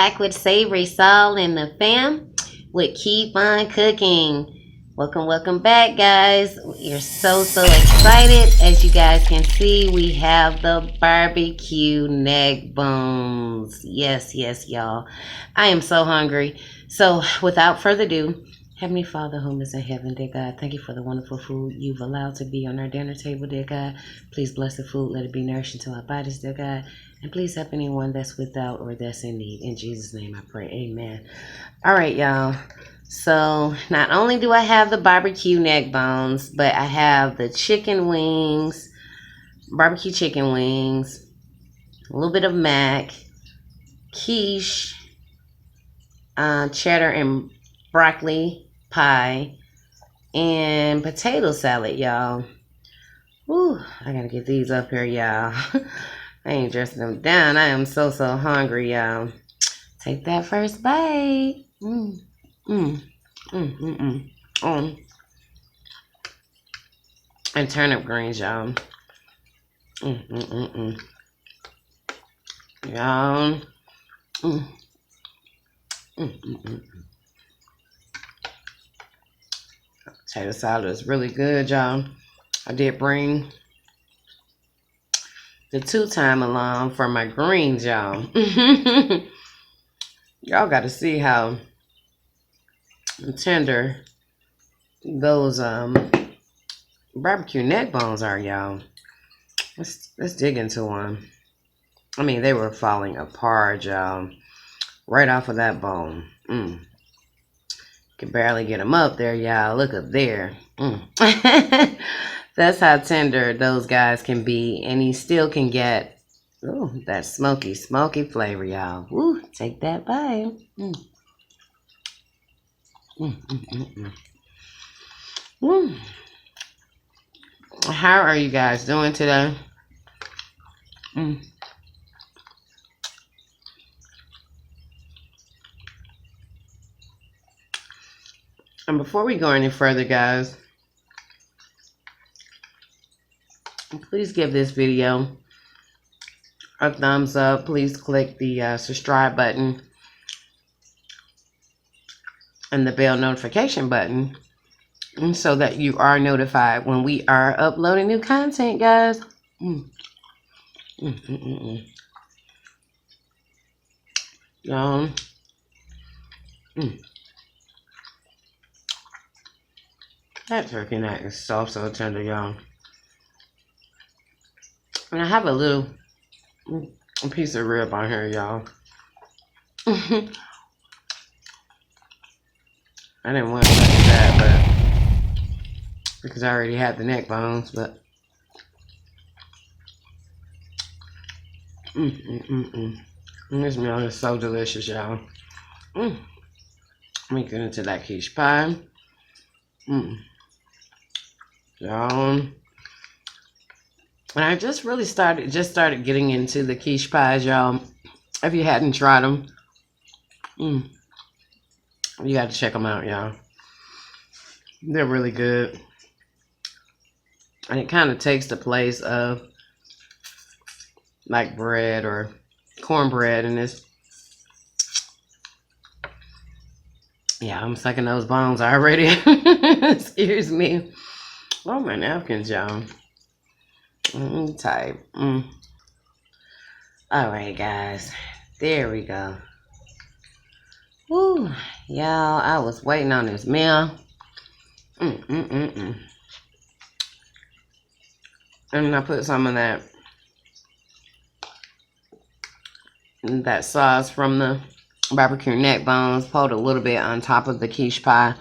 back with Savory Soul and the fam with Keep On Cooking. Welcome back, guys. We're so excited. As you guys can see, we have the barbecue neck bones. Yes, y'all. I am so hungry. So, without further ado, Heavenly Father, whom is in heaven, dear God, thank you for the wonderful food you've allowed to be on our dinner table, dear God. Please bless the food, let it be nourishing to our bodies, dear God. And please help anyone that's without or that's in need. In Jesus' name I pray, amen. All right, y'all. So, not only do I have the barbecue neck bones, but I have the chicken wings, barbecue chicken wings, a little bit of mac, quiche, cheddar and broccoli pie, and potato salad, y'all. Whew, I gotta get these up here, y'all. I ain't dressing them down. I am so hungry, y'all. Take that first bite. And turnip greens, y'all. Y'all. Potato salad is really good, y'all. I did bring the 2-time along for my greens, y'all. Y'all got to see how tender those barbecue neck bones are, y'all. Let's dig into them. I mean, they were falling apart, y'all. Right off of that bone. Can barely get them up there, y'all. Look up there. That's how tender those guys can be. And he still can get that smoky flavor, y'all. Woo, take that bite. How are you guys doing today? And before we go any further, guys, please give this video a thumbs up. Please click the subscribe button and the bell notification button so that you are notified when we are uploading new content, guys. Y'all. That turkey neck is so tender, y'all. And I have a piece of rib on here, y'all. I didn't want to touch that, but because I already had the neck bones, but this meal is so delicious, y'all. Let me get into that quiche pie. Y'all. And I just started getting into the quiche pies, y'all. If you hadn't tried them, you got to check them out, y'all. They're really good. And it kind of takes the place of like bread or cornbread, and it's, yeah, I'm sucking those bones already. Excuse me. Oh, my napkins, y'all. Type. Alright, guys. There we go. Woo. Y'all, I was waiting on this meal. And I put some of that sauce from the barbecue neck bones, poured a little bit on top of the quiche pie.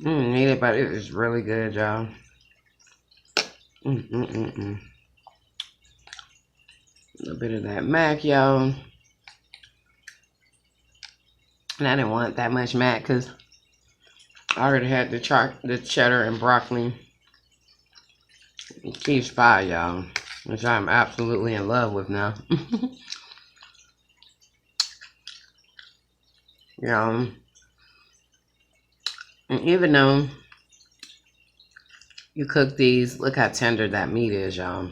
Need it, but it is really good, y'all. A little bit of that mac, y'all. And I didn't want that much mac because I already had the cheddar and broccoli quiche pie, y'all, which I'm absolutely in love with now. Y'all. And even though you cook these, look how tender that meat is, y'all.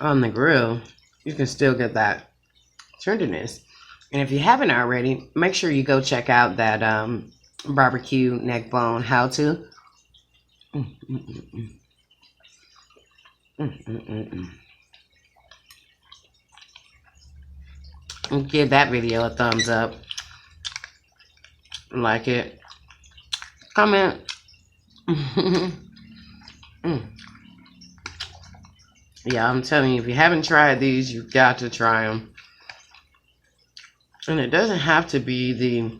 On the grill, you can still get that tenderness. And if you haven't already, make sure you go check out that barbecue neck bone how to. And give that video a thumbs up. Like it. Comment. Yeah, I'm telling you, if you haven't tried these, you've got to try them. And it doesn't have to be the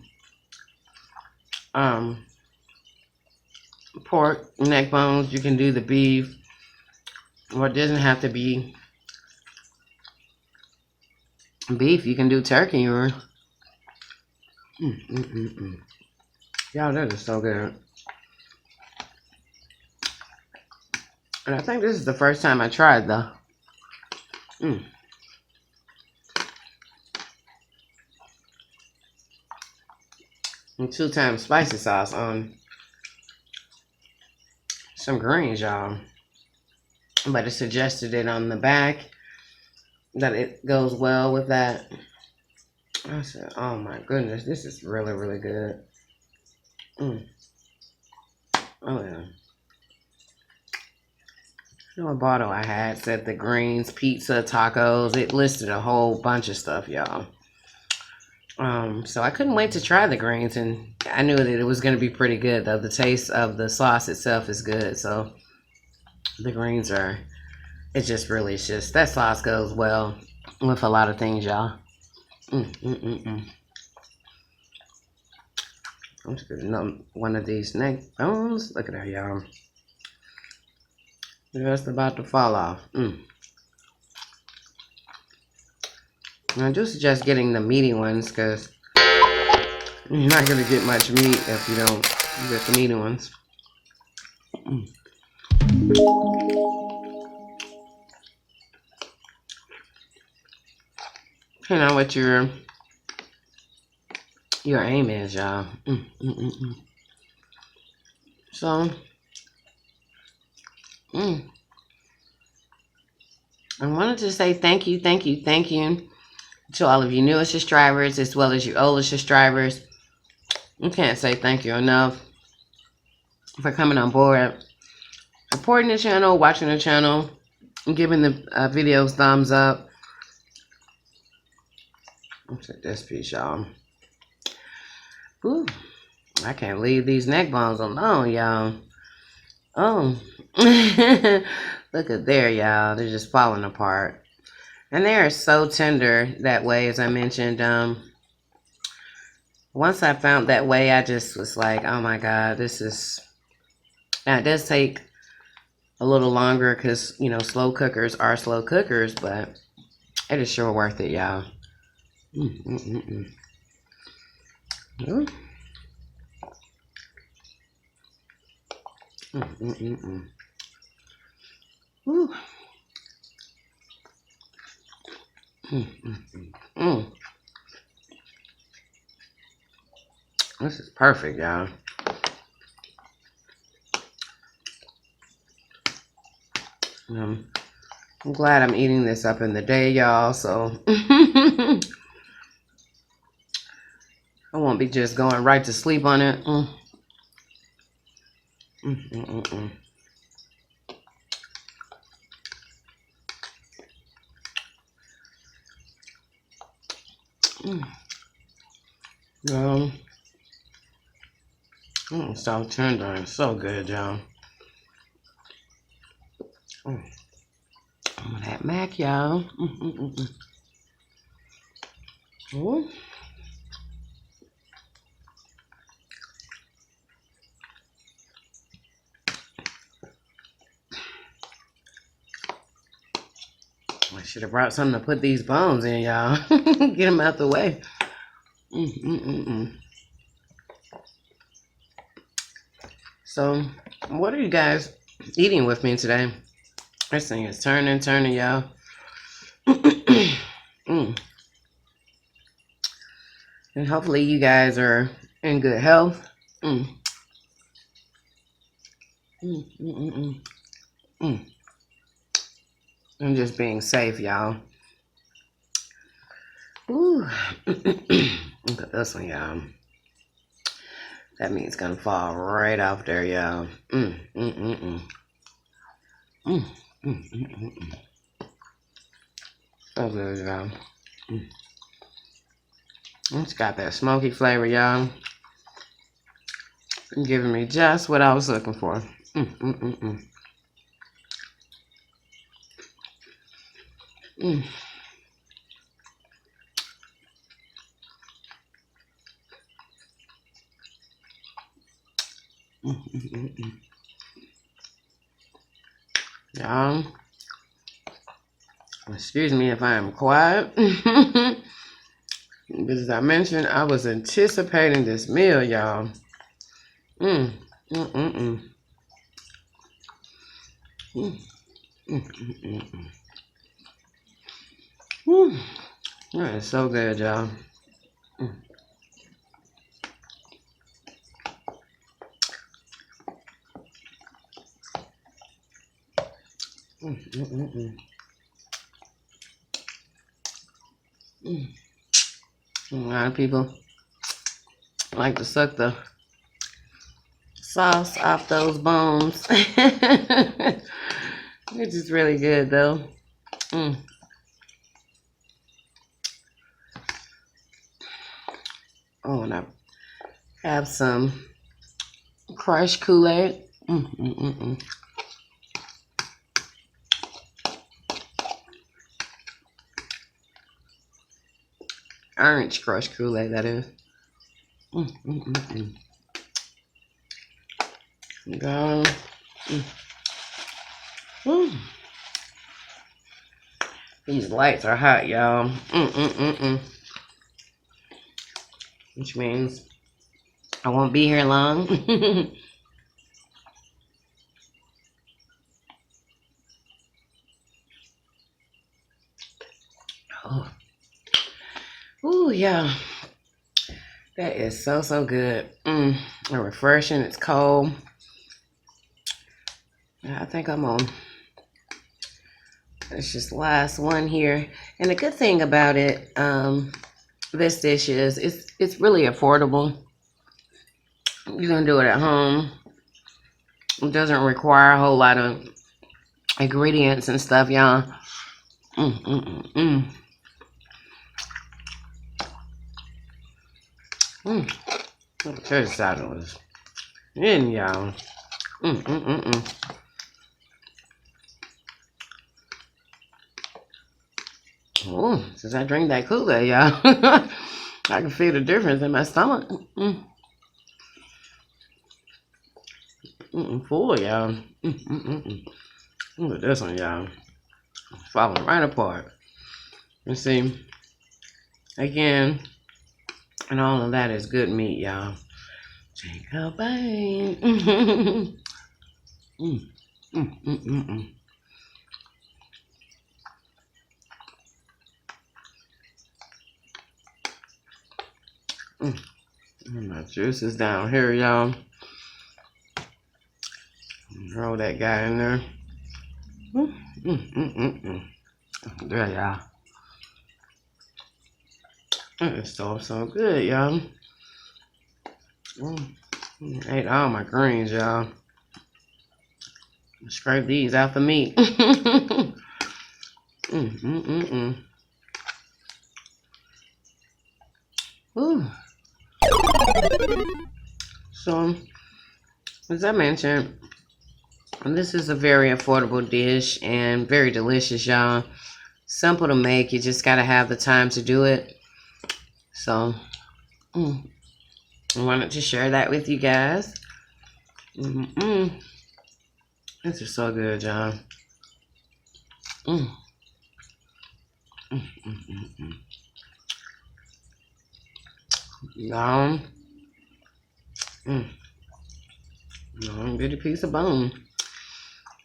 pork neck bones. You can do the beef, or it doesn't have to be beef. You can do turkey or y'all, that is so good. And I think this is the first time I tried the and 2 times spicy sauce on some greens, y'all. But it suggested it on the back that it goes well with that. I said, oh my goodness, this is really, really good. Oh yeah. You know what bottle I had said the greens, pizza, tacos. It listed a whole bunch of stuff, y'all. So I couldn't wait to try the greens, and I knew that it was going to be pretty good, though. The taste of the sauce itself is good, so the greens are, it's just that sauce goes well with a lot of things, y'all. I'm just getting one of these neck bones. Look at that, y'all. Just about to fall off. I do suggest getting the meaty ones because you're not going to get much meat if you don't get the meaty ones. Depending on what your aim is, y'all. So, I wanted to say thank you to all of you newest subscribers as well as you oldest subscribers. I can't say thank you enough for coming on board, supporting the channel, watching the channel, and giving the videos thumbs up. Let's take this piece, y'all. Ooh, I can't leave these neck bones alone, y'all. Oh, look at there, y'all. They're just falling apart. And they are so tender that way, as I mentioned. Once I found that way, I just was like, oh my God, this is... Now, it does take a little longer because, you know, slow cookers are slow cookers, but it is sure worth it, y'all. Ooh. This is perfect, y'all. I'm glad I'm eating this up in the day, y'all, so I won't be just going right to sleep on it. So tender and so good, y'all. That mac, y'all. I should have brought something to put these bones in, y'all. Get them out the way. So, what are you guys eating with me today? This thing is turning, y'all. And hopefully you guys are in good health. And just being safe, y'all. Ooh. Look at this one, y'all. That meat's gonna fall right off there, y'all. So good, y'all. It's got that smoky flavor, y'all. Giving me just what I was looking for. Y'all, excuse me if I am quiet. Because as I mentioned, I was anticipating this meal, y'all. That is so good, y'all. A lot of people like to suck the sauce off those bones. It's just really good, though. Oh, and I have some crushed Kool-Aid. Orange crushed Kool-Aid, that is. Go. These lights are hot, y'all. Which means I won't be here long. Oh. Ooh, yeah. That is so, so good. And refreshing. It's cold. I think I'm on. It's just the last one here. And the good thing about it, this dish is it's really affordable. You can do it at home. It doesn't require a whole lot of ingredients and stuff, y'all. Potato salad was in, y'all. Oh, since I drink that Kool-Aid, y'all, I can feel the difference in my stomach. Full, y'all. Look at this one, y'all. Falling right apart. You see, again, and all of that is good meat, y'all. Take a bite. My juice is down here, y'all. Throw that guy in there. There, y'all. It's so good, y'all. Ate all my greens, y'all. Scrape these out the meat. Ooh. So, as I mentioned, this is a very affordable dish and very delicious, y'all. Simple to make. You just gotta have the time to do it. So, I wanted to share that with you guys. This is so good, y'all. Long, bitty piece of bone.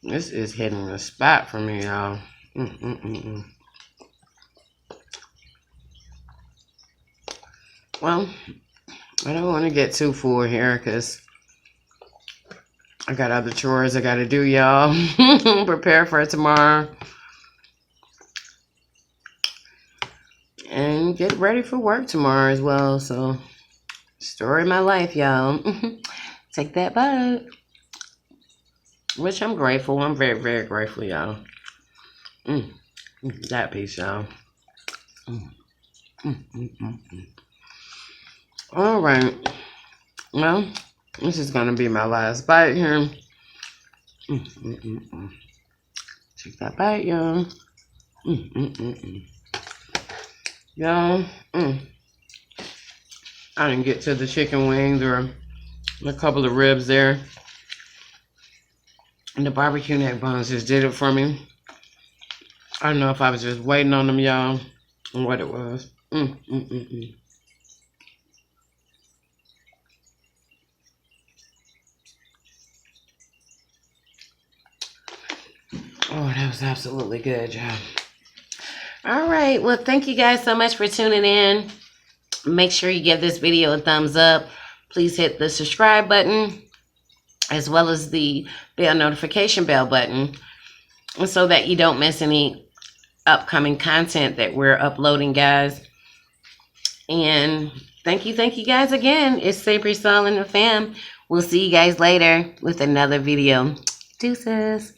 This is hitting the spot for me, y'all. Well, I don't want to get too full here because I got other chores I got to do, y'all. Prepare for tomorrow. And get ready for work tomorrow as well. So, story of my life, y'all. Take that bite. Which I'm grateful. I'm very, very grateful, y'all. That piece, y'all. All right. Well, this is going to be my last bite here. Take that bite, y'all. Y'all, I didn't get to the chicken wings or a couple of ribs there. And the barbecue neck buns just did it for me. I don't know if I was just waiting on them, y'all, or what it was. Oh, that was absolutely good, y'all. All right. Well, thank you guys so much for tuning in. Make sure you give this video a thumbs up. Please hit the subscribe button as well as the bell notification bell button so that you don't miss any upcoming content that we're uploading, guys. And thank you guys again. It's Savory Soul and the fam. We'll see you guys later with another video. Deuces.